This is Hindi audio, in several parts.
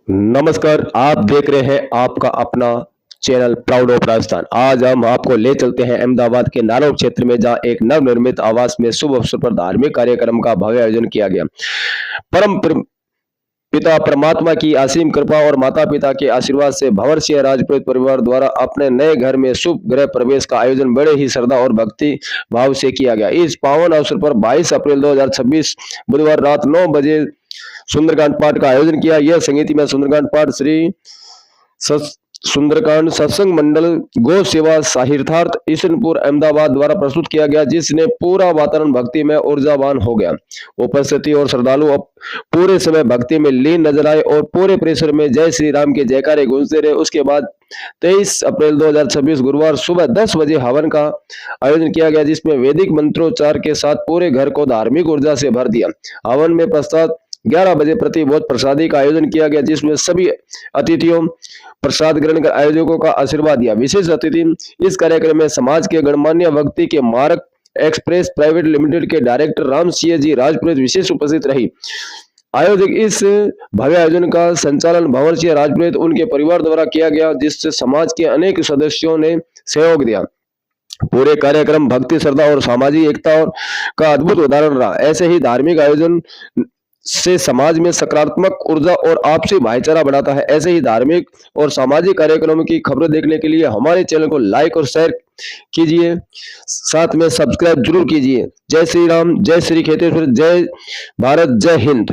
नमस्कार, आप देख रहे हैं आपका अपना चैनल प्राउड ऑफ राजस्थान। आज हम आपको ले चलते हैं अहमदाबाद के नारोल क्षेत्र में, जहां एक नवनिर्मित आवास में शुभ अवसर पर धार्मिक कार्यक्रम का भव्य आयोजन किया गया। पिता परमात्मा की असीम कृपा और माता पिता के आशीर्वाद से भंवर सिंह राजपूत परिवार द्वारा अपने नए घर में शुभ गृह प्रवेश का आयोजन बड़े ही श्रद्धा और भक्ति भाव से किया गया। इस पावन अवसर पर 22 अप्रैल 2026 बुधवार रात 9 बजे सुंदरकांड पाठ का आयोजन किया। यह संगीति में सुंदरकांड पाठ श्री सुंदरकांड सत्संग मंडल गौ सेवा साहिर्थार्थ ईशनपुर अहमदाबाद द्वारा प्रस्तुत किया गया, जिसने पूरा वातावरण भक्ति में ऊर्जावान हो गया। उपस्थिति और श्रद्धालु अब पूरे समय भक्ति में लीन नजर आए और पूरे परिसर में जय श्री राम के जयकारे गूंजते रहे। उसके बाद 23 अप्रैल 2026 गुरुवार सुबह 10 बजे हवन का आयोजन किया गया, जिसमें वैदिक मंत्रोच्चार के साथ पूरे घर को धार्मिक ऊर्जा से भर दिया। हवन में प्रसाद 11 बजे प्रतिभोज प्रसादी का आयोजन किया गया, जिसमें सभी अतिथियों प्रसाद ग्रहण कर आयोजकों का आशीर्वाद दिया। विशेष अतिथि इस कार्यक्रम में समाज के गणमान्य व्यक्ति के मार्ग एक्सप्रेस प्राइवेट लिमिटेड के डायरेक्टर राम सिंह जी राजपूत विशेष उपस्थित रही। आयोजक इस भव्य आयोजन का संचालन भंवर सिंह राजपूत उनके परिवार द्वारा किया गया, जिससे समाज के अनेक सदस्यों ने सहयोग दिया। पूरे कार्यक्रम भक्ति, श्रद्धा और सामाजिक एकता का अद्भुत उदाहरण रहा। ऐसे ही धार्मिक आयोजन से समाज में सकारात्मक ऊर्जा और आपसी भाईचारा बढ़ाता है। ऐसे ही धार्मिक और सामाजिक कार्यक्रमों की खबरें देखने के लिए हमारे चैनल को लाइक और शेयर कीजिए, साथ में सब्सक्राइब जरूर कीजिए। जय श्री राम, जय श्री खेतेश्वर, जय भारत, जय हिंद।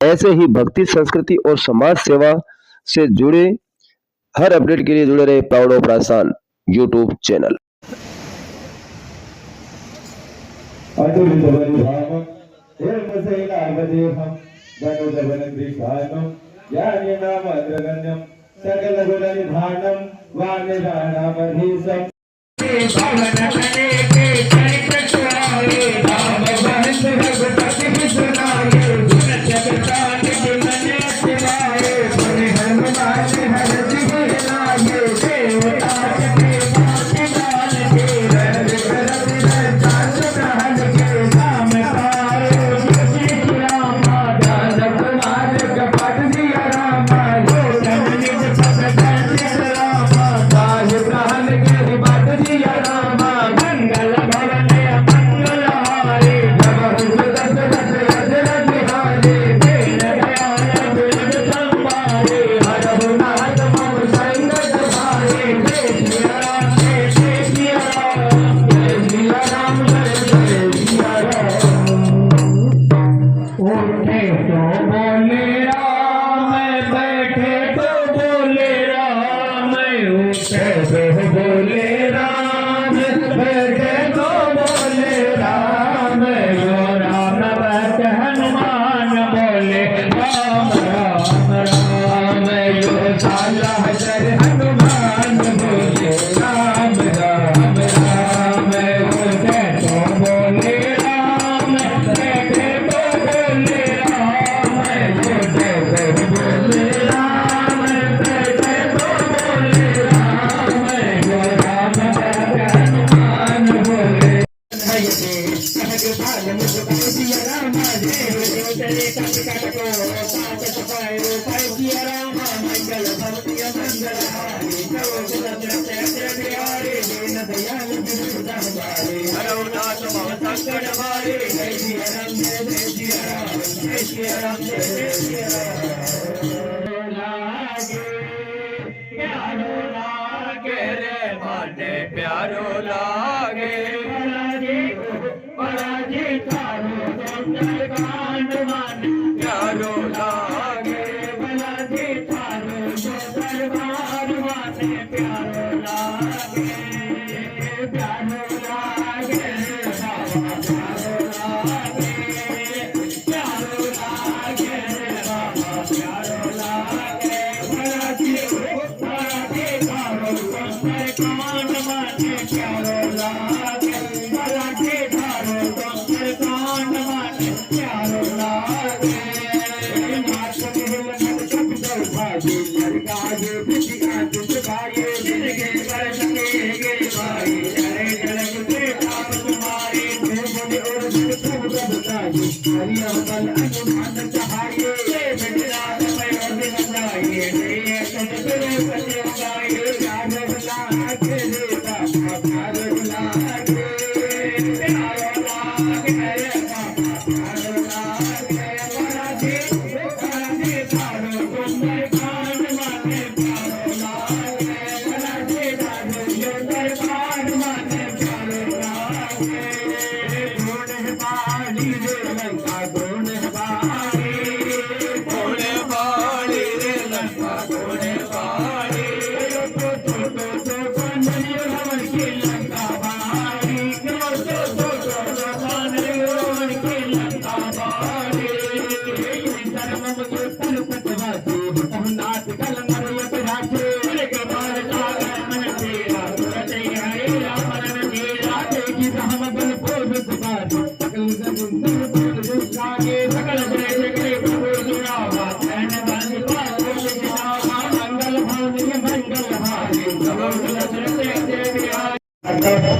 ऐसे ही भक्ति, संस्कृति और समाज सेवा से जुड़े हर अपडेट के लिए जुड़े रहे proud of Rajasthan YouTube channel. प्यारो लागे प्यारो लागे हरिया Thank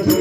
you.